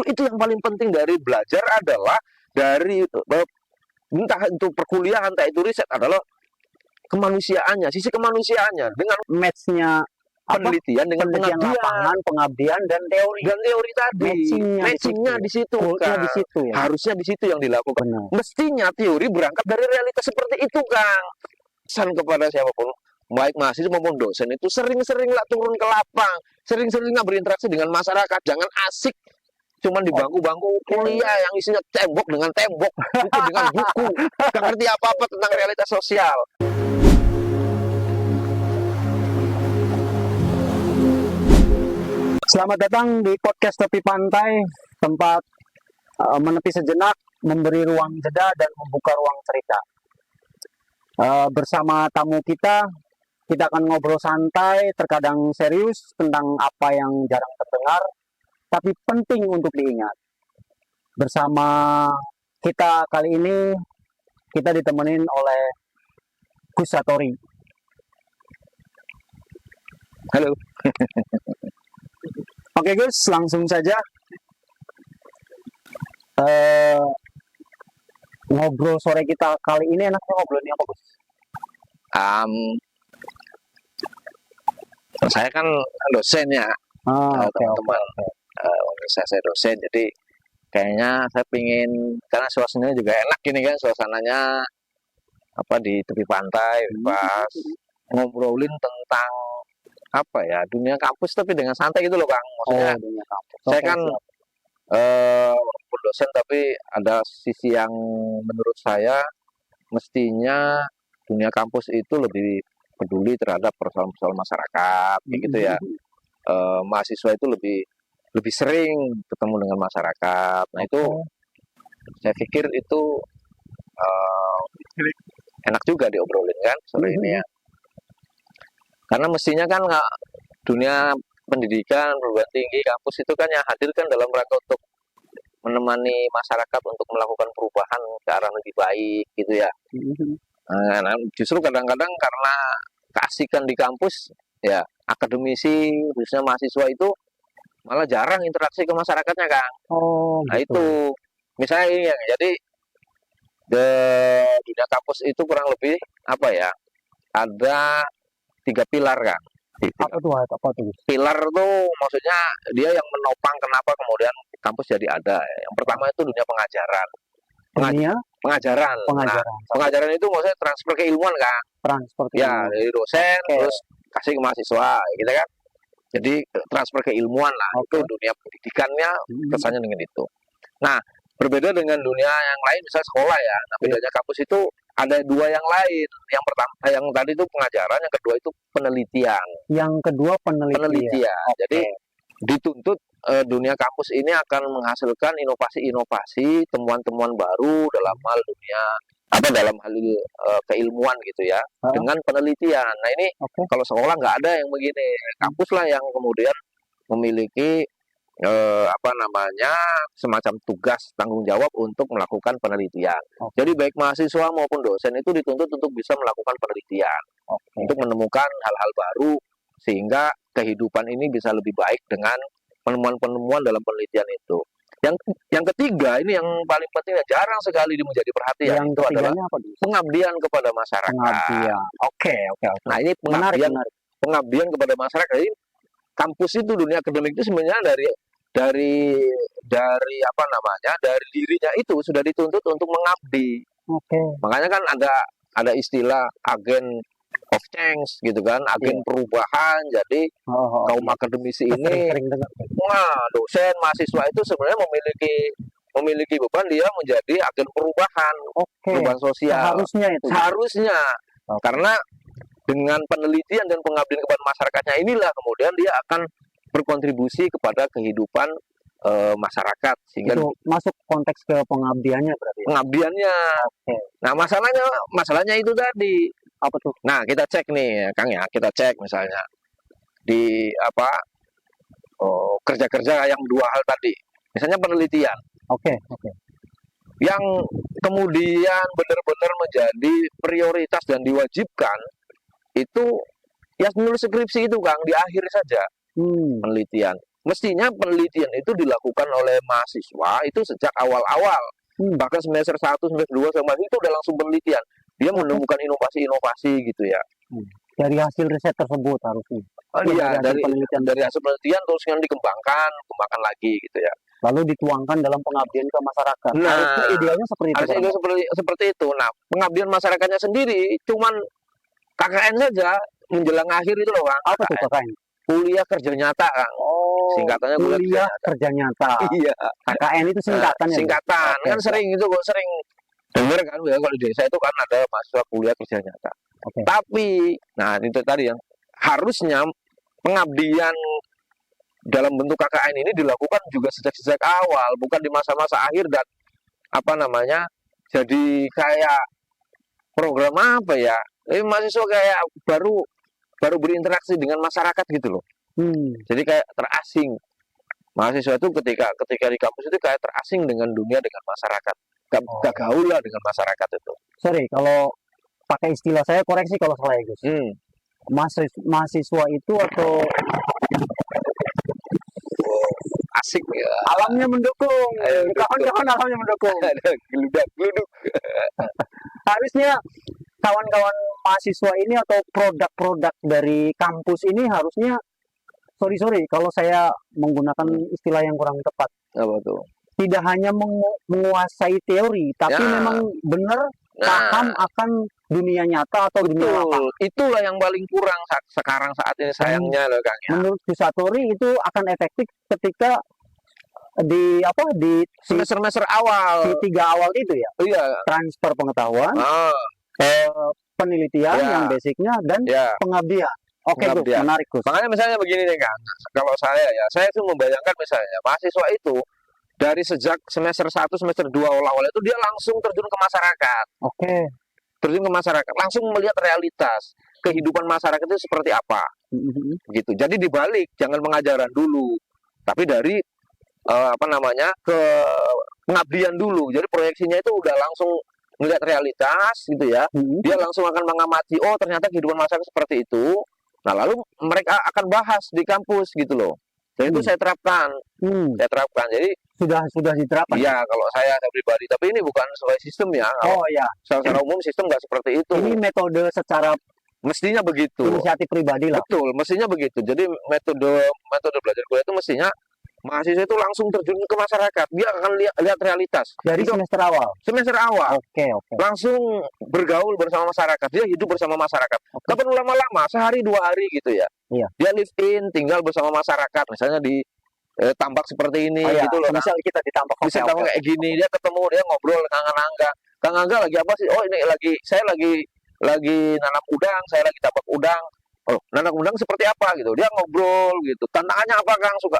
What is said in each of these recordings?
Itu yang paling penting dari belajar adalah dari entah itu perkuliahan, entah itu riset adalah kemanusiaannya, sisi kemanusiaannya dengan match-nya penelitian dengan penelitian pengabdian. lapangan, pengabdian dan teori. Dan teori tadi, matchingnya di situ, Kang. Di situ ya. Harusnya di situ yang dilakukan. Benar. Mestinya teori berangkat dari realitas seperti itu, Kang. Pesan kepada siapapun, baik mahasiswa maupun dosen itu sering-seringlah turun ke lapang, sering-seringlah berinteraksi dengan masyarakat, jangan asik cuman di bangku-bangku kuliah yang isinya tembok dengan tembok, buku dengan buku, gak ngerti apa-apa tentang realitas sosial. Selamat datang di podcast Tepi Pantai, tempat menepi sejenak, memberi ruang jeda dan membuka ruang cerita. Bersama tamu kita akan ngobrol santai, terkadang serius tentang apa yang jarang terdengar, tapi penting untuk diingat. Bersama kita kali ini, kita ditemenin oleh Gus Satori. Halo. Oke Gus, langsung saja. Ngobrol sore kita kali ini enaknya ngobrolin apa Gus? Saya kan dosen ya, teman-teman. Saya dosen, jadi kayaknya saya pingin, karena suasananya juga enak gini kan, suasananya di tepi pantai, pas ngobrolin tentang apa ya, dunia kampus tapi dengan santai gitu loh Kang. Maksudnya saya kan dosen, tapi ada sisi yang menurut saya mestinya dunia kampus itu lebih peduli terhadap persoalan-persoalan masyarakat, gitu ya. Mahasiswa itu lebih sering ketemu dengan masyarakat. Nah itu saya pikir itu enak juga diobrolin kan sore ini ya. Karena mestinya kan dunia pendidikan, perguruan tinggi, kampus itu kan yang hadir kan dalam rangka untuk menemani masyarakat untuk melakukan perubahan ke arah lebih baik gitu ya. Nah, justru kadang-kadang karena keasikan di kampus ya, akademisi khususnya mahasiswa itu malah jarang interaksi ke masyarakatnya Kang. Nah gitu. Itu misalnya ini ya, jadi dunia kampus itu kurang lebih apa ya, ada 3 pilar Kang. Apa tuh? Pilar tuh maksudnya dia yang menopang kenapa kemudian kampus jadi ada. Yang pertama itu dunia pengajaran. Pengajaran. Nah, pengajaran itu maksudnya transfer keilmuan Kang. Ya, dari dosen terus kasih ke mahasiswa gitu kan. Jadi transfer keilmuan lah. Itu dunia pendidikannya kesannya dengan itu. Nah, berbeda dengan dunia yang lain misalnya sekolah ya. Nah, bedanya kampus itu ada 2 yang lain. Yang pertama, yang tadi itu pengajaran, yang kedua itu penelitian. Yang kedua penelitian. Jadi dituntut dunia kampus ini akan menghasilkan inovasi-inovasi, temuan-temuan baru dalam hal dunia dalam hal keilmuan gitu ya, dengan penelitian. Nah ini kalau sekolah nggak ada yang begini. Kampus lah yang kemudian memiliki semacam tugas tanggung jawab untuk melakukan penelitian. Jadi baik mahasiswa maupun dosen itu dituntut untuk bisa melakukan penelitian, untuk menemukan hal-hal baru sehingga kehidupan ini bisa lebih baik dengan penemuan-penemuan dalam penelitian itu. Yang ketiga ini yang paling penting dan jarang sekali menjadi perhatian, itu adalah pengabdian kepada masyarakat. Nah ini pengabdian kepada masyarakat. Jadi kampus itu, dunia akademik itu sebenarnya dari dirinya itu sudah dituntut untuk mengabdi. Makanya kan ada istilah agen of change gitu kan, agen perubahan. Jadi kaum akademisi ini, dosen, mahasiswa itu sebenarnya memiliki beban, dia menjadi agen perubahan, perubahan sosial. Seharusnya. Karena dengan penelitian dan pengabdian kepada masyarakatnya inilah kemudian dia akan berkontribusi kepada kehidupan masyarakat, sehingga itu masuk konteks ke pengabdiannya berarti. Pengabdiannya. Nah, masalahnya itu tadi. Apa tuh? Nah, kita cek nih, Kang ya, kita cek misalnya di kerja-kerja yang 2 hal tadi. Misalnya penelitian. Yang kemudian benar-benar menjadi prioritas dan diwajibkan itu ya menulis skripsi itu Kang, di akhir saja penelitian. mestinya penelitian itu dilakukan oleh mahasiswa itu sejak awal-awal. Bahkan semester 1, semester 2, semester itu udah langsung penelitian. Dia menemukan inovasi-inovasi gitu ya. Dari hasil riset tersebut harusnya. Oh iya, dari hasil penelitian terus yang kembangkan lagi gitu ya. Lalu dituangkan dalam pengabdian ke masyarakat. Nah, harusnya idealnya seperti itu. Harusnya seperti itu. Nah, pengabdian masyarakatnya sendiri cuman KKN saja menjelang akhir itu loh, Kang. Apa tuh KKN? Kuliah kerja nyata, Kang. Oh, singkatannya kuliah kerja nyata. Iya. KKN itu singkatan ya? Singkatan. Kan sering itu kok sering dengar kan ya, kalau di desa itu kan ada mahasiswa kuliah kerja nyata. Tapi, nah itu tadi yang harusnya pengabdian dalam bentuk KKN ini dilakukan juga sejak awal, bukan di masa-masa akhir dan jadi kayak program apa ya? Mahasiswa kayak baru berinteraksi dengan masyarakat gitu loh. Jadi kayak terasing. Mahasiswa itu ketika di kampus itu kayak terasing dengan dunia, dengan masyarakat. Gak gaul lah dengan masyarakat itu. Sorry, kalau pakai istilah saya koreksi kalau salah ya Gus. Mahasiswa itu atau asik ya. Alamnya mendukung. Kawan-kawan alamnya mendukung. Geluduk. Harusnya kawan-kawan mahasiswa ini atau produk-produk dari kampus ini harusnya sorry kalau saya menggunakan istilah yang kurang tepat. Apa tuh? Tidak hanya menguasai teori, tapi memang benar paham akan dunia nyata atau dunia lapang. Itulah yang paling kurang sekarang saat ini sayangnya loh, Kang. Ya. Menurut Gus Satori itu akan efektif ketika di semester awal, di 3 awal itu ya. Iya. Transfer pengetahuan, penelitian yang basicnya dan pengabdian. Oke, Gus, menarik Gus. Makanya misalnya begini nih, Kang. Kalau saya tuh membayangkan misalnya mahasiswa itu dari sejak semester 1, semester 2 awal itu dia langsung terjun ke masyarakat. Terjun ke masyarakat, langsung melihat realitas kehidupan masyarakat itu seperti apa. Gitu. Jadi dibalik, jangan pengajaran dulu, tapi dari ke pengabdian dulu. Jadi proyeksinya itu udah langsung melihat realitas gitu ya. Dia langsung akan mengamati, oh ternyata kehidupan masyarakat seperti itu. Nah, lalu mereka akan bahas di kampus gitu loh. Dan itu saya terapkan. Saya terapkan. Jadi sudah diterapkan. Iya, kalau saya pribadi, tapi ini bukan sesuai sistem ya. Secara umum sistem nggak seperti itu. Ini metode secara mestinya begitu. Inisiatif pribadi lah. Betul, mestinya begitu. Jadi metode belajar kuliah itu mestinya mahasiswa itu langsung terjun ke masyarakat. Dia akan lihat realitas. Dari semester awal. Semester awal. Oke. Langsung bergaul bersama masyarakat. Dia hidup bersama masyarakat. Gak perlu lama-lama, sehari 2 hari gitu ya. Iya. Dia live in, tinggal bersama masyarakat. Misalnya di tambak seperti ini gitu loh. Misal kita di tambak. Bisa tambak kayak gini, dia ketemu, dia ngobrol dengan Kang Angga. Kang Angga lagi apa sih? Oh, ini saya lagi nanam udang, saya lagi tambak udang. Oh, nanam udang seperti apa gitu. Dia ngobrol gitu. Tantangannya apa, Kang? Suka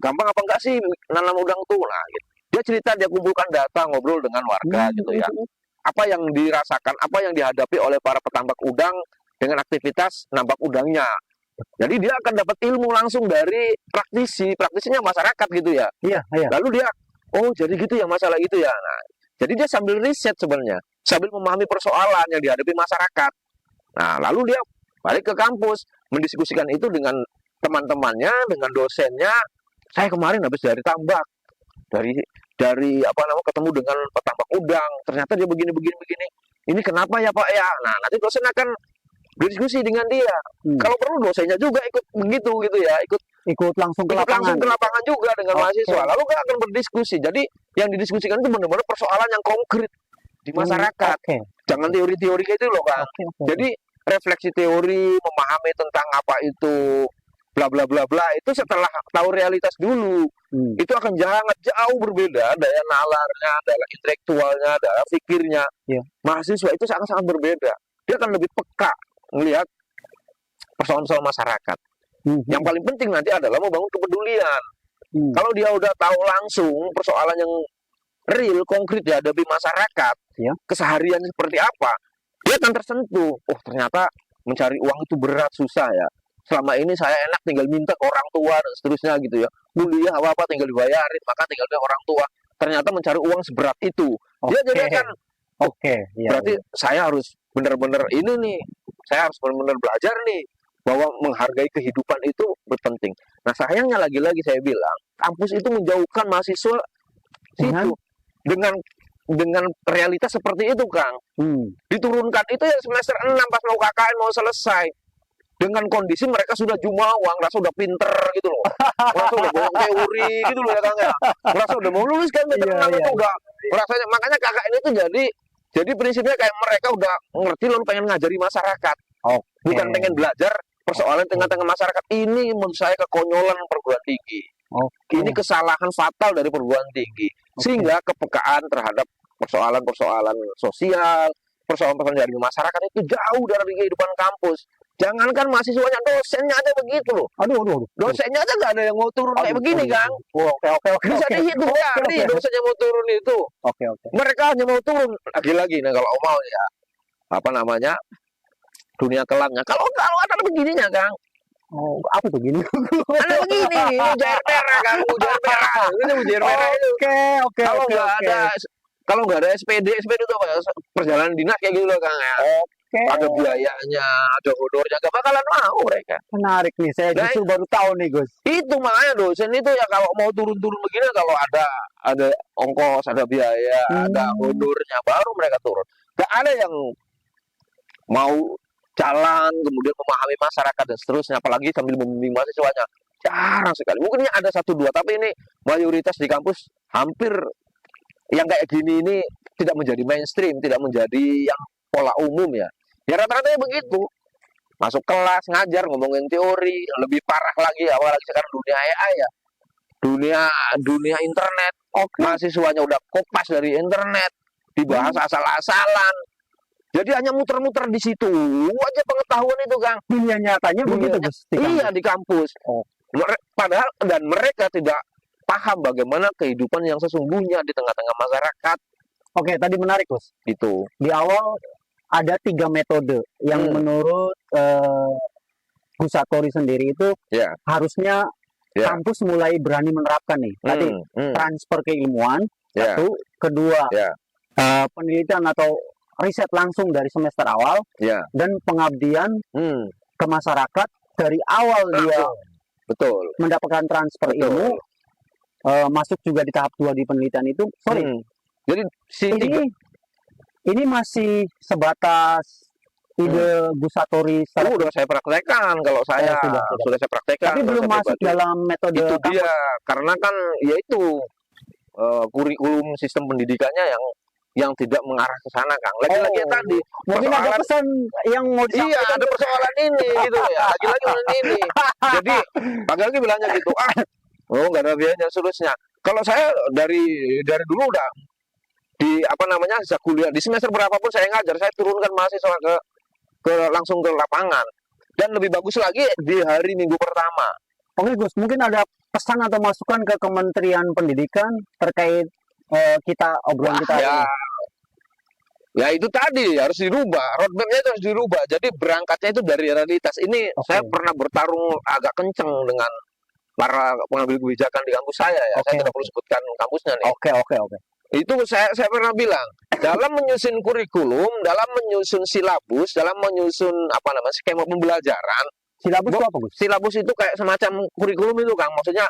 gampang apa enggak sih nanam udang tuh? Nah, gitu. Dia cerita, dia kumpulkan data, ngobrol dengan warga gitu ya. Apa yang dirasakan, apa yang dihadapi oleh para petambak udang dengan aktivitas nambak udangnya. Jadi dia akan dapat ilmu langsung dari praktisinya masyarakat gitu ya. Iya. Lalu dia, oh jadi gitu ya masalah itu ya. Nah, jadi dia sambil riset sebenarnya, sambil memahami persoalan yang dihadapi masyarakat. Nah, lalu dia balik ke kampus, mendiskusikan itu dengan teman-temannya, dengan dosennya. Saya kemarin habis dari tambak, dari ketemu dengan petambak udang. Ternyata dia begini. Ini kenapa ya Pak ya? Nah, nanti dosen akan berdiskusi dengan dia. Kalau perlu dosennya juga ikut begitu gitu ya, ikut langsung ke lapangan juga dengan mahasiswa. Lalu kan akan berdiskusi. Jadi yang didiskusikan itu benar-benar persoalan yang konkret di masyarakat. Jangan teori-teori kayak itu loh, Kang. Jadi refleksi teori, memahami tentang apa itu bla bla bla bla itu setelah tahu realitas dulu. Itu akan sangat jauh berbeda daya nalarnya, daya intelektualnya, daya pikirnya. Mahasiswa itu sangat-sangat berbeda. Dia akan lebih peka melihat persoalan-persoalan masyarakat. Yang paling penting nanti adalah membangun kepedulian. Kalau dia udah tahu langsung persoalan yang real, konkret dihadapi masyarakat, kesehariannya seperti apa, dia akan tersentuh. Oh, ternyata mencari uang itu berat, susah ya. Selama ini saya enak tinggal minta ke orang tua dan seterusnya gitu ya. Kuliah apa tinggal dibayarin, maka tinggal ke orang tua. Ternyata mencari uang seberat itu. Dia jadi kan berarti saya harus benar-benar ini nih. Saya harus benar-benar belajar nih bahwa menghargai kehidupan itu penting. Nah, sayangnya lagi-lagi saya bilang, kampus itu menjauhkan mahasiswa situ dengan realitas seperti itu, Kang. Diturunkan itu ya semester 6 pas mau KKN mau selesai. Dengan kondisi mereka sudah jumawang, rasa udah pinter gitu loh. Rasa udah banyak teori gitu loh ya, Kang ya. Rasa udah mau lulus kan semester 6 itu udah rasanya, makanya KKN itu jadi prinsipnya kayak mereka udah ngerti lalu pengen ngajari masyarakat. Bukan pengen belajar persoalan tengah-tengah masyarakat. Ini menurut saya kekonyolan perguruan tinggi. Ini kesalahan fatal dari perguruan tinggi. Sehingga kepekaan terhadap persoalan-persoalan sosial, persoalan-persoalan dari masyarakat itu jauh dari kehidupan kampus. Jangankan mahasiswanya, dosennya aja begitu loh. Aduh. Dosennya aja nggak ada yang mau turun kayak begini, Kang. Bisa dihitung dari dosennya mau turun itu. Mereka hanya mau turun lagi-lagi. Nah, kalau mau ya apa namanya dunia kelamnya. Kalau ada begininya, Kang. Apa tuh gini? Ada begini, ujar merah, Kang, ujar merah. Ini ujar merah itu. Kalau nggak ada SPD itu apa ya? Perjalanan dinas kayak gitu loh, Kang ya. Ada biayanya, ada honornya, gak bakalan mau mereka. Menarik nih, saya justru baru tahu nih, Gus. Itu makanya dosen itu ya kalau mau turun-turun begini, kalau ada ongkos, ada biaya, ada honornya, baru mereka turun. Gak ada yang mau jalan kemudian memahami masyarakat dan seterusnya, apalagi sambil membimbing mahasiswanya. Jarang sekali. Mungkin ada 1-2, tapi ini mayoritas di kampus hampir yang kayak gini ini tidak menjadi mainstream, tidak menjadi yang pola umum ya. Ya rata-rata begitu. Masuk kelas, ngajar, ngomongin teori, lebih parah lagi apalagi sekarang dunia AI ya. Dunia internet. Mahasiswanya udah kopas dari internet, dibahas asal-asalan. Jadi hanya muter-muter di situ aja pengetahuan itu, Kang. Dunia nyatanya begitu, Gus. Iya, di kampus. Padahal dan mereka tidak paham bagaimana kehidupan yang sesungguhnya di tengah-tengah masyarakat. Tadi menarik, Gus. Itu. Di awal ada 3 metode yang menurut Gus Satori sendiri itu harusnya kampus mulai berani menerapkan nih. Tadi transfer keilmuan, satu, kedua penelitian atau riset langsung dari semester awal, dan pengabdian ke masyarakat dari awal dia mendapatkan transfer ilmu, masuk juga di tahap 2 di penelitian itu. Jadi ini masih sebatas ide Gus Satori. Sudah saya praktekkan, kalau saya sudah saya praktekkan. Tapi belum masuk dalam metode itu kampus. Dia, karena kan yaitu kurikulum sistem pendidikannya yang tidak mengarah ke sana, Kang. Lagi-lagi tadi mungkin ada pesan yang mau disampaikan. Iya, ada persoalan ini gitu ya. Lagi-lagi ini. Jadi lagi-lagi bilangnya gitu, nggak ada biayanya seterusnya. Kalau saya dari dulu udah sejak kuliah di semester berapapun saya ngajar, saya turunkan mahasiswa ke langsung ke lapangan, dan lebih bagus lagi di hari Minggu pertama. Oke, Gus, mungkin ada pesan atau masukan ke Kementerian Pendidikan terkait obrolan kita ini. Ya itu tadi harus dirubah, roadmapnya itu harus dirubah. Jadi berangkatnya itu dari realitas. Ini saya pernah bertarung agak kenceng dengan para pengambil kebijakan di kampus saya ya. Saya tidak perlu sebutkan kampusnya nih. Oke. Itu saya pernah bilang, dalam menyusun kurikulum, dalam menyusun silabus, dalam menyusun skema pembelajaran. Silabus itu apa, Gus? Silabus itu kayak semacam kurikulum itu, Kang. Maksudnya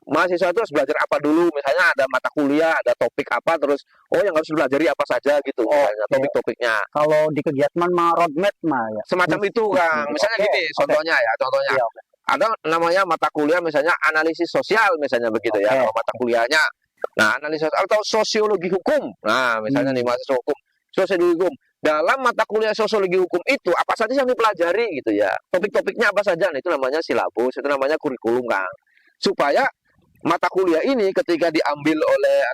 mahasiswa itu harus belajar apa dulu, misalnya ada mata kuliah, ada topik apa, terus yang harus dipelajari apa saja gitu, misalnya topik-topiknya. Kalau di kegiatan roadmap ya. Semacam itu, Kang. Misalnya gini, contohnya. Ada namanya mata kuliah misalnya analisis sosial misalnya begitu ya, mata kuliahnya. Nah, analisis atau sosiologi hukum. Nah, misalnya nih mahasiswa hukum, sosiologi hukum. Dalam mata kuliah sosiologi hukum itu apa saja yang dipelajari gitu ya. Topik-topiknya apa saja. Nah, itu namanya silabus, itu namanya kurikulum, Kang. Supaya mata kuliah ini ketika diambil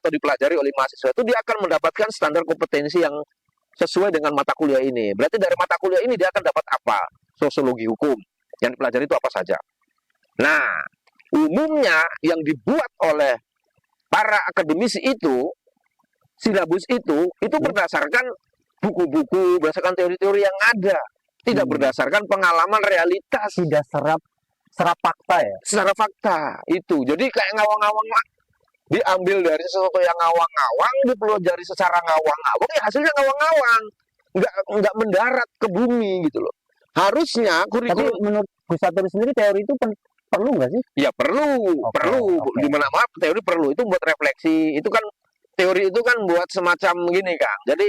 atau dipelajari oleh mahasiswa itu dia akan mendapatkan standar kompetensi yang sesuai dengan mata kuliah ini. Berarti dari mata kuliah ini dia akan dapat apa? Sosiologi hukum. Yang dipelajari itu apa saja. Nah, umumnya yang dibuat oleh para akademisi itu, silabus itu berdasarkan buku-buku, berdasarkan teori-teori yang ada. Tidak berdasarkan pengalaman realitas. Tidak serap fakta ya? Secara fakta, itu. Jadi kayak ngawang-ngawang lah. Diambil dari sesuatu yang ngawang-ngawang, dipelajari secara ngawang-ngawang, ya hasilnya ngawang-ngawang. Nggak mendarat ke bumi gitu loh. Harusnya kurikulum. Tapi menurut Gus Satori sendiri teori itu perlu nggak sih? Ya perlu, perlu. oke. Dimana maaf teori perlu itu buat refleksi. Itu kan teori itu kan buat semacam gini Kang. Jadi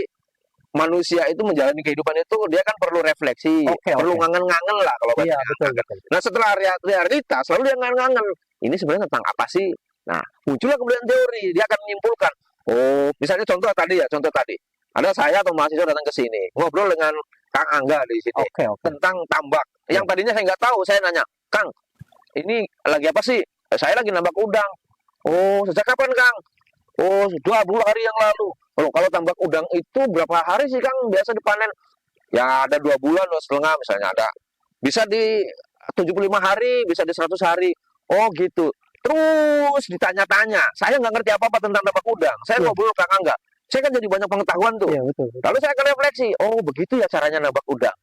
manusia itu menjalani kehidupan itu dia kan perlu refleksi, Oke, perlu oke. ngangen-ngangen lah kalau Iya, bahasa betul, ngangen. betul. Nah setelah realitas lalu dia ngangen-ngangen. Ini sebenarnya tentang apa sih? Nah muncullah kemudian teori. Dia akan menyimpulkan. Oh misalnya contoh tadi ya, contoh tadi. Ada saya atau mahasiswa datang ke sini ngobrol dengan Kang Angga di sini Oke, oke. tentang tambak. Yang tadinya saya nggak tahu, saya nanya, Kang, ini lagi apa sih? Saya lagi nambak udang. Oh, sejak kapan, Kang? Oh, 20 hari yang lalu. Oh, kalau tambak udang itu berapa hari sih, Kang? Biasa dipanen? Ya, ada 2 bulan atau setengah misalnya ada. Bisa di 75 hari, bisa di 100 hari. Oh, gitu. Terus ditanya-tanya. Saya nggak ngerti apa-apa tentang tambak udang. Saya Iya. ngobrol Kang Angga. Saya kan jadi banyak pengetahuan tuh. Iya, betul, betul. Lalu saya akan refleksi. Oh, begitu ya caranya nambak udang.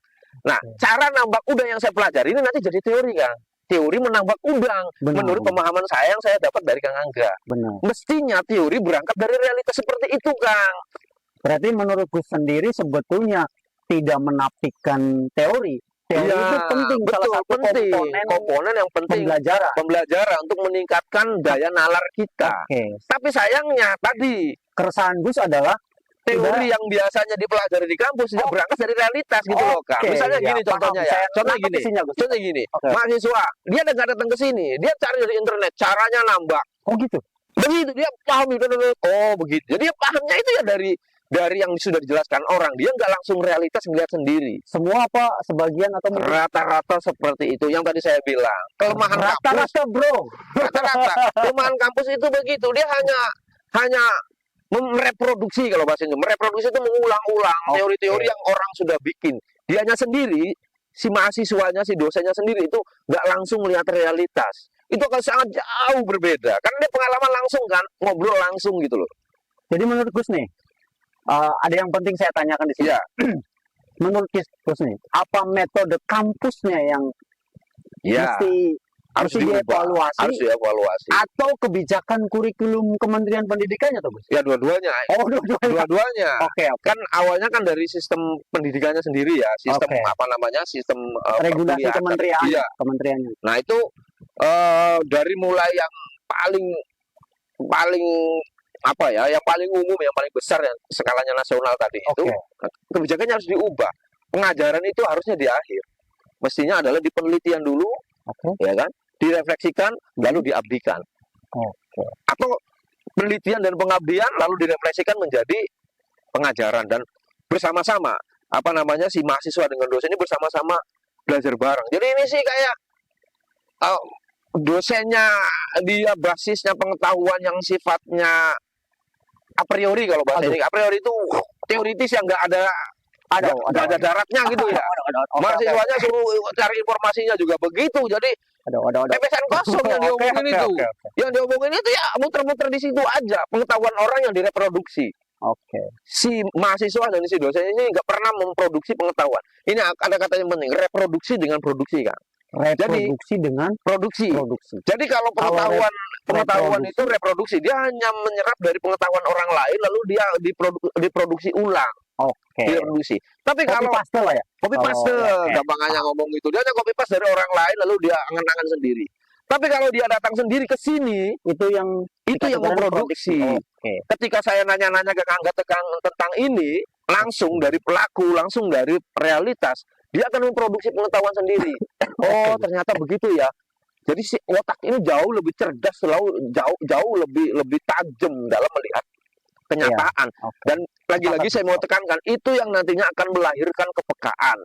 Nah, cara nambak udang yang saya pelajari ini nanti jadi teori, Kang. Teori menambak udang. Benar, Menurut benar. pemahaman saya yang saya dapat dari Kang Angga. Benar. Mestinya teori berangkat dari realitas seperti itu, Kang. Berarti menurut Gus sendiri sebetulnya tidak menafikan teori. Teori Iya, itu penting, salah betul, satu penting. komponen Komponen yang penting. pembelajaran. Pembelajaran untuk meningkatkan daya nalar kita. Oke. Tapi sayangnya tadi Keresahan Gus adalah teori yang biasanya dipelajari di kampus tidak berangkat dari realitas gitu loh, Kang. Oke, Misalnya ya, gini paham. contohnya ya. Saya Contohnya nangkep gini. isinya, Gus. Contohnya gini. Oke. Mahasiswa, dia nggak datang ke sini, dia cari dari internet caranya nambak. Oh gitu. Begitu dia paham itu. Oh, begitu. Jadi dia pahamnya itu ya dari yang sudah dijelaskan orang. Dia nggak langsung realitas ngeliat sendiri. Semua apa sebagian atau mungkin Rata-rata seperti itu yang tadi saya bilang. Kelemahan kampus, rata-rata, bro. rata-rata. Kelemahan kampus itu begitu. Dia hanya mereproduksi kalau bahasa Indonesia. Mereproduksi itu mengulang-ulang teori-teori yang orang sudah bikin. Dianya sendiri, si mahasiswanya, si dosennya sendiri itu nggak langsung melihat realitas. Itu akan sangat jauh berbeda. Karena dia pengalaman langsung kan, ngobrol langsung gitu loh. Jadi menurut Gus nih, ada yang penting saya tanyakan di sini. Iya. Menurut Gus nih, apa metode kampusnya yang Ya, mesti harus dievaluasi dievaluasi. atau kebijakan kurikulum Kementerian Pendidikannya tuh Gus? Ya dua-duanya. Oh, dua-duanya. Dua-duanya. Oke, oke. Kan awalnya kan dari sistem pendidikannya sendiri ya, sistem Oke. apa namanya, sistem Regulasi perkuliahan. kementerian, Iya. kementeriannya. Nah itu dari mulai yang paling apa ya, yang paling umum, yang paling besar yang skalanya nasional tadi itu, Oke. kebijakannya harus diubah. Pengajaran itu harusnya di akhir. Mestinya adalah di penelitian dulu, Oke. ya kan, direfleksikan, lalu diabdikan. Oke. Atau penelitian dan pengabdian lalu direfleksikan menjadi pengajaran dan bersama-sama apa namanya si mahasiswa dengan dosen ini bersama-sama belajar bareng. Jadi ini sih kayak dosennya dia basisnya pengetahuan yang sifatnya a priori kalau bahasa ini. A priori itu teoritis yang nggak ada daratnya gitu ya. Mahasiswanya suruh cari informasinya juga begitu. Jadi Ada. pepesan kosong yang diomongin Oke, itu. oke. Yang diomongin itu ya muter-muter di situ aja. Pengetahuan orang yang direproduksi. Oke. Si mahasiswa dan si dosen ini nggak pernah memproduksi pengetahuan. Ini ada kata yang penting, reproduksi dengan produksi, Kang. Reproduksi dengan Produksi. Jadi kalau pengetahuan itu reproduksi, dia hanya menyerap dari pengetahuan orang lain lalu dia diproduksi ulang. Oke. Diproduksi. Tapi Copy kalau paste lah ya. copy paste, oke. gampangannya ngomong itu, dia hanya copy paste dari orang lain lalu dia angan-angan sendiri. Tapi kalau dia datang sendiri ke sini, Itu yang memproduksi. Oke. Ketika saya nanya-nanya ke Kang Angga tentang ini, langsung dari pelaku, langsung dari realitas, dia akan memproduksi pengetahuan sendiri. Oh, ternyata begitu ya. Jadi si otak ini jauh lebih cerdas, jauh lebih tajam dalam melihat kenyataan. Oke. Dan lagi-lagi saya mau tekankan, itu yang nantinya akan melahirkan kepekaan.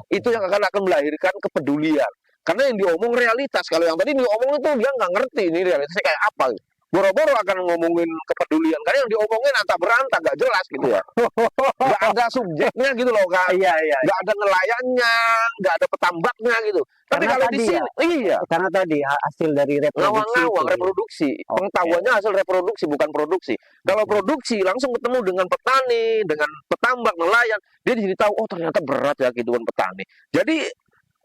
Itu yang akan melahirkan kepedulian. Karena yang diomong realitas. Kalau yang tadi diomong itu dia nggak ngerti ini realitasnya kayak apa. Boro-boro akan ngomongin kepedulian. Karena yang diomongin antah berantah, nggak jelas gitu ya. Nggak ada subjeknya gitu loh, Kak. Iya. Nggak ada nelayannya, nggak ada petambaknya gitu. Tapi Karena kalau di tadi sini, iya. Karena tadi hasil dari reproduksi. Ngawang-ngawang itu. reproduksi. Oke. Pengetahuannya hasil reproduksi, bukan produksi. Kalau produksi langsung ketemu dengan petani, dengan petambak, nelayan, dia jadi tahu, oh ternyata berat ya kehidupan petani. Jadi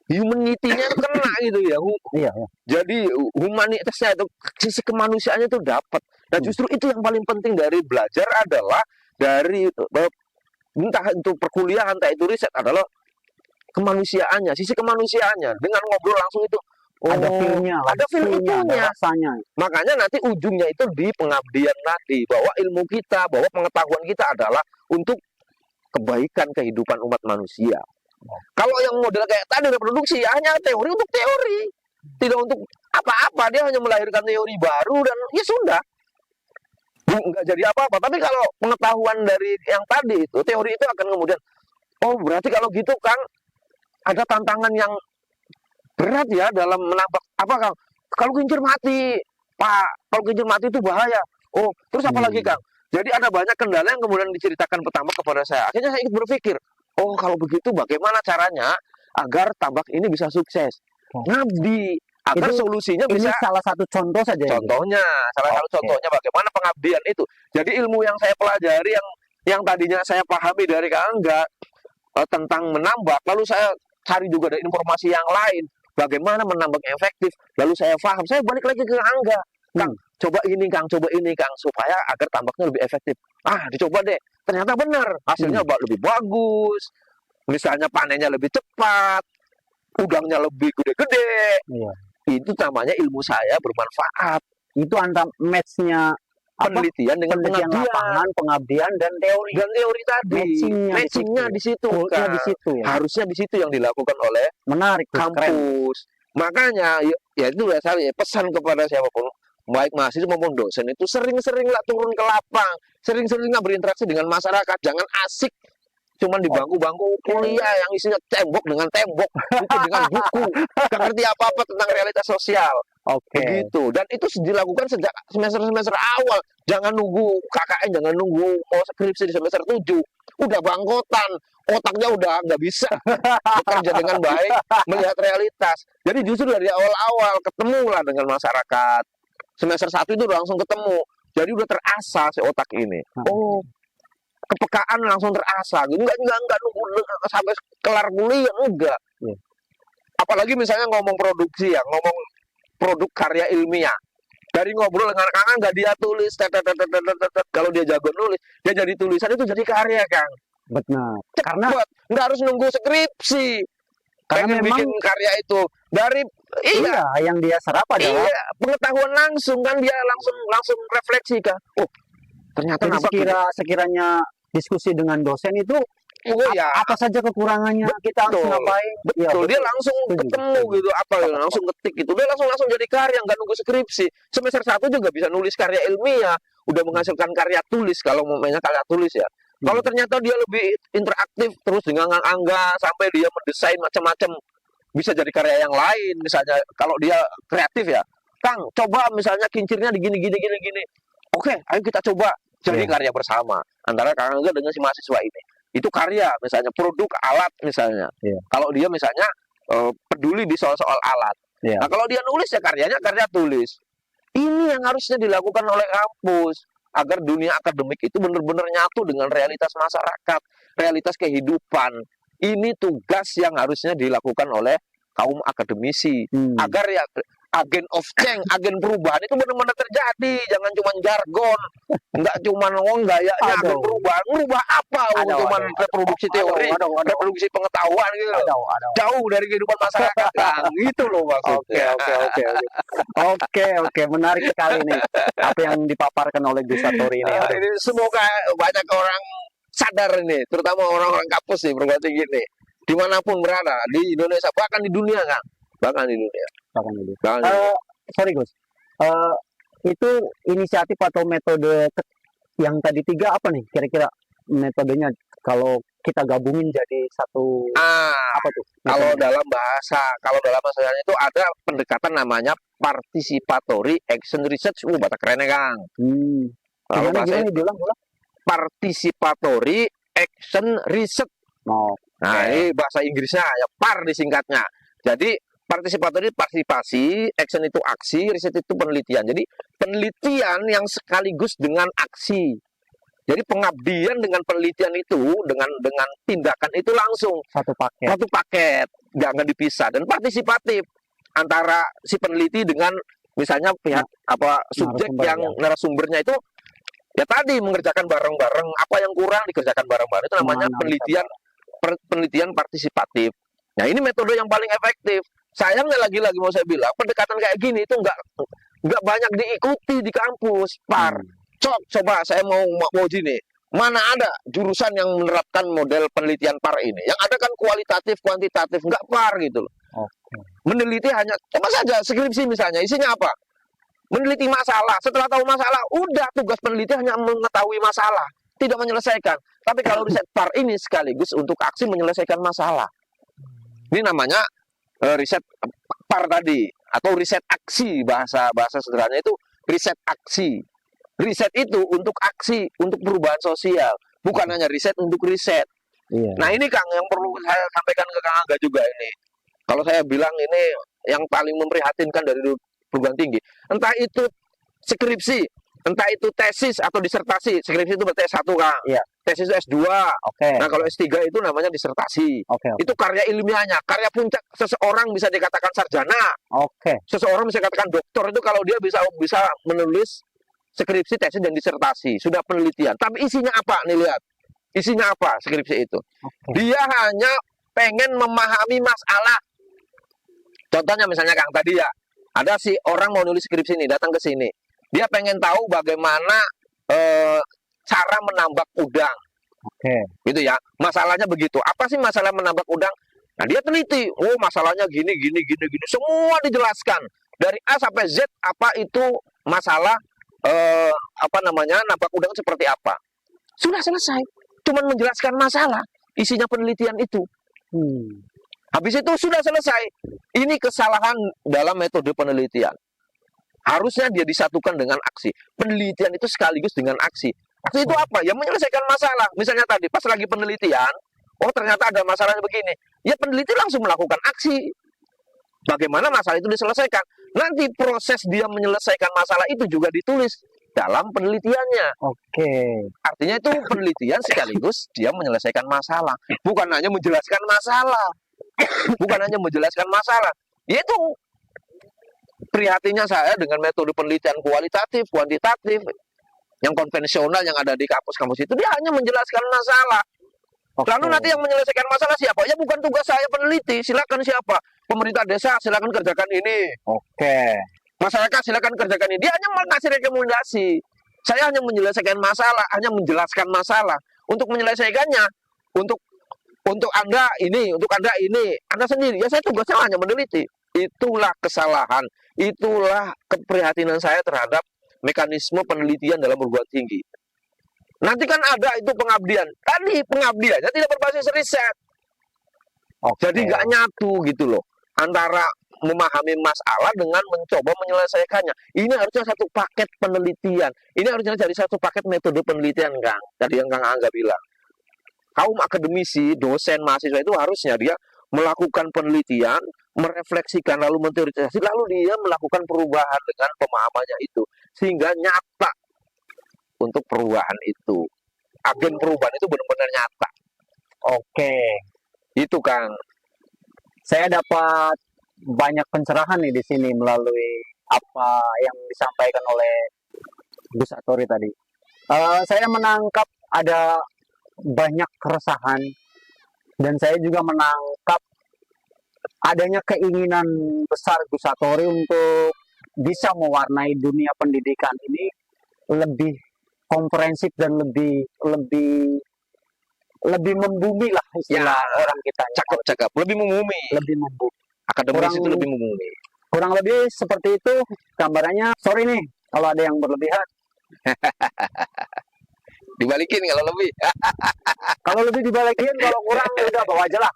humanity-nya kena gitu ya. Iya. Jadi humanitasnya itu, sisi kemanusiaannya itu dapat. Nah justru itu yang paling penting dari belajar adalah dari entah itu perkuliahan, entah itu riset adalah kemanusiaannya, sisi kemanusiaannya. Dengan ngobrol langsung itu, Ada feel-nya, ada feel feel-nya, itunya. ada rasanya. Makanya nanti ujungnya itu di pengabdian tadi, bahwa ilmu kita, bahwa pengetahuan kita adalah untuk kebaikan kehidupan umat manusia. Kalau yang model kayak tadi reproduksi ya hanya teori untuk teori, tidak untuk apa-apa, dia hanya melahirkan teori baru dan ya sudah, nggak jadi apa-apa. Tapi kalau pengetahuan dari yang tadi itu, teori itu akan kemudian, oh berarti kalau gitu Kang, ada tantangan yang berat ya dalam menambah apa Kang? Kalau kincir mati, Pak, kalau kincir mati itu bahaya. Oh, terus apa lagi Kang? Jadi ada banyak kendala yang kemudian diceritakan petambak kepada saya. Akhirnya saya ikut berpikir, oh kalau begitu bagaimana caranya agar tambak ini bisa sukses? Ngabdi, agar solusinya bisa. Ini salah satu contoh saja. Contohnya, salah satu contohnya bagaimana pengabdian itu. Jadi ilmu yang saya pelajari yang tadinya saya pahami dari Kang Angga tentang menambak, lalu saya cari juga dari informasi yang lain, bagaimana menambak efektif, lalu saya paham, saya balik lagi ke Angga, Kang, coba ini Kang, supaya agar tambaknya lebih efektif. Dicoba deh, ternyata benar, hasilnya lebih bagus, misalnya panennya lebih cepat, udangnya lebih gede-gede. Itu namanya ilmu saya bermanfaat. Itu antara match-nya penelitian dengan lapangan, pengabdian dan teori. Dan teori tadi, matchingnya di situ, kan. Di situ ya. Harusnya di situ yang dilakukan oleh kampus. Makanya ya itu saya pesan kepada siapapun, baik mahasiswa maupun dosen itu sering-seringlah turun ke lapang, sering-seringlah berinteraksi dengan masyarakat, jangan asik cuman di bangku-bangku kuliah yang isinya tembok dengan tembok, buku dengan buku, gak ngerti apa-apa tentang realitas sosial. Begitu. Dan itu dilakukan sejak semester awal. Jangan nunggu KKN, jangan nunggu skripsi di semester 7. Udah bangkotan, otaknya udah nggak bisa bekerja dengan baik, melihat realitas. Jadi justru dari awal-awal ketemulah dengan masyarakat. Semester 1 itu udah langsung ketemu. Jadi udah terasa si otak ini. Oh, kepekaan langsung terasa. Enggak nunggu sampai kelar kuliah, enggak. Apalagi misalnya ngomong produksi ya, ngomong produk karya ilmiah. Dari ngobrol dengan Kang nggak dia tulis, kalau dia jago nulis, dia jadi tulisan itu jadi karya, Kang. Benar. Karena nggak harus nunggu skripsi. Karena memang bikin karya itu dari yang dia serap adalah pengetahuan langsung, kan dia langsung refleksi kan. Oh, ternyata sekiranya diskusi dengan dosen itu apa saja kekurangannya, kita harus ngapain. Betul, dia langsung ketemu gitu, langsung ketik gitu, dia langsung jadi karya, nggak nunggu skripsi. Semester 1 juga bisa nulis karya ilmiah, udah menghasilkan karya tulis kalau maunya karya tulis ya. Kalau ternyata dia lebih interaktif terus dengan Angga sampai dia mendesain macam-macam, bisa jadi karya yang lain. Misalnya kalau dia kreatif ya, Kang, coba misalnya kincirnya di gini. Oke, ayo kita coba jadi karya bersama antara Kang Angga dengan si mahasiswa ini. Itu karya, misalnya produk alat misalnya. Kalau dia misalnya peduli di soal-soal alat. Nah, kalau dia nulis ya karyanya karya tulis. Ini yang harusnya dilakukan oleh kampus agar dunia akademik itu benar-benar nyatu dengan realitas masyarakat, realitas kehidupan. Ini tugas yang harusnya dilakukan oleh kaum akademisi agar ya agen of change, agen perubahan itu benar-benar terjadi, jangan cuma jargon, nggak cuma gayanya agen perubahan, merubah apa? Cuma reproduksi teori, reproduksi pengetahuan gitu, jauh dari kehidupan masyarakat, gitu loh maksudnya. Oke, menarik sekali nih apa yang dipaparkan oleh Gus Satori ini. Ini semoga banyak orang sadar ini, terutama orang-orang kampus nih perguruan tinggi nih, dimanapun berada di Indonesia, bahkan di dunia kan, bahkan di dunia. Sorry Gus, itu inisiatif atau metode yang tadi 3 apa nih kira-kira metodenya kalau kita gabungin jadi satu? Apa tuh? Kalau dalam bahasa itu ada pendekatan namanya participatory action research. Bahasa kerennya Kang. Kalau bahasa diulang. Participatory action research. Ini bahasa Inggrisnya ya, PAR disingkatnya. Jadi partisipasi, action itu aksi, riset itu penelitian. Jadi penelitian yang sekaligus dengan aksi. Jadi pengabdian dengan penelitian itu, dengan tindakan itu langsung satu paket, nggak dipisah. Dan partisipatif antara si peneliti dengan misalnya pihak subjek yang narasumbernya itu ya tadi mengerjakan bareng-bareng. Apa yang kurang dikerjakan bareng-bareng, itu namanya penelitian partisipatif. Nah, ini metode yang paling efektif. sayangnya lagi-lagi mau saya bilang, pendekatan kayak gini itu nggak banyak diikuti di kampus, Par. Coba saya mau uji nih. Mana ada jurusan yang menerapkan model penelitian PAR ini? Yang ada kan kualitatif, kuantitatif, nggak PAR gitu loh. Meneliti hanya, coba saja skripsi misalnya, isinya apa? Meneliti masalah. Setelah tahu masalah, udah tugas peneliti hanya mengetahui masalah, tidak menyelesaikan. Tapi kalau riset PAR ini sekaligus untuk aksi menyelesaikan masalah. Ini namanya riset PAR tadi, atau riset aksi, bahasa sederhananya itu riset aksi. Riset itu untuk aksi, untuk perubahan sosial, bukan hanya riset untuk riset. Iya. Nah ini Kang yang perlu saya sampaikan ke Kang Angga juga ini. Kalau saya bilang ini yang paling memprihatinkan dari perguruan tinggi, entah itu skripsi, entah itu tesis atau disertasi. Skripsi itu berarti S1 Kang. Iya. Tesis itu S2. Oke. Nah kalau S3 itu namanya disertasi. Oke. Itu karya ilmiahnya, karya puncak seseorang bisa dikatakan sarjana. Oke. Seseorang bisa dikatakan doktor itu kalau dia bisa menulis skripsi, tesis, dan disertasi, sudah penelitian. Tapi isinya apa? Nih lihat, isinya apa skripsi itu? Dia hanya pengen memahami masalah. Contohnya misalnya Kang tadi ya, ada si orang mau nulis skripsi ini, datang ke sini. Dia pengen tahu bagaimana cara menambak udang. Gitu ya, masalahnya begitu. Apa sih masalah menambak udang? Nah dia teliti, oh masalahnya gini, semua dijelaskan dari A sampai Z. Apa itu masalah? Nambak udang seperti apa? Sudah selesai. Cuman menjelaskan masalah, isinya penelitian itu. Habis itu sudah selesai. Ini kesalahan dalam metode penelitian. Harusnya dia disatukan dengan aksi. Penelitian itu sekaligus dengan aksi. Aksi itu apa? Ya menyelesaikan masalah. Misalnya tadi pas lagi penelitian, oh ternyata ada masalahnya begini. Ya peneliti langsung melakukan aksi. Bagaimana masalah itu diselesaikan? Nanti proses dia menyelesaikan masalah itu juga ditulis dalam penelitiannya. Artinya itu penelitian sekaligus dia menyelesaikan masalah. Bukan hanya menjelaskan masalah. Bukan hanya menjelaskan masalah. Itu prihatinnya saya dengan metode penelitian kualitatif, kuantitatif, yang konvensional yang ada di kampus-kampus itu, dia hanya menjelaskan masalah. Lalu nanti yang menyelesaikan masalah siapa? Ya bukan tugas saya peneliti. Silakan siapa? Pemerintah desa silakan kerjakan ini. Masyarakat silakan kerjakan ini. Dia hanya mengasih rekomendasi. Saya hanya menyelesaikan masalah, hanya menjelaskan masalah. Untuk menyelesaikannya, untuk Anda ini, untuk Anda ini, Anda sendiri. Ya saya tugasnya hanya meneliti. Itulah kesalahan. Itulah keprihatinan saya terhadap mekanisme penelitian dalam perguruan tinggi. Nanti kan ada itu pengabdian. Tadi pengabdiannya tidak berbasis riset. Jadi nggak nyatu gitu loh. Antara memahami masalah dengan mencoba menyelesaikannya. Ini harusnya satu paket penelitian. Ini harusnya jadi satu paket metode penelitian, Kang. Tadi yang Kang Angga bilang. Kaum akademisi, dosen, mahasiswa itu harusnya dia melakukan penelitian, merefleksikan, lalu menteorisasi, lalu dia melakukan perubahan dengan pemahamannya itu. Sehingga nyata untuk perubahan itu. Agen perubahan itu benar-benar nyata. Itu Kang. Saya dapat banyak pencerahan nih di sini melalui apa yang disampaikan oleh Bu Satori tadi. Saya menangkap ada banyak keresahan dan saya juga menangkap adanya keinginan besar Bu Satori untuk bisa mewarnai dunia pendidikan ini lebih komprehensif dan lebih membumi lah istilah orang kita. Cakep. Lebih membumi. Akademis itu lebih membumi. Kurang lebih seperti itu gambarannya. Sorry nih kalau ada yang berlebihan. Dibalikin kalau lebih. Kalau lebih dibalikin, kalau kurang udah bawa aja lah.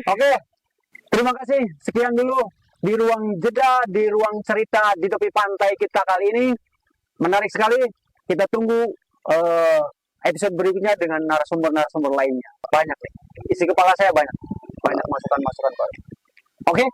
Oke. Terima kasih. Sekian dulu di ruang jeda, di ruang cerita di tepi pantai kita kali ini. Menarik sekali. Kita tunggu episode berikutnya dengan narasumber-narasumber lainnya. Banyak nih. Isi kepala saya banyak masukan-masukan. Oke?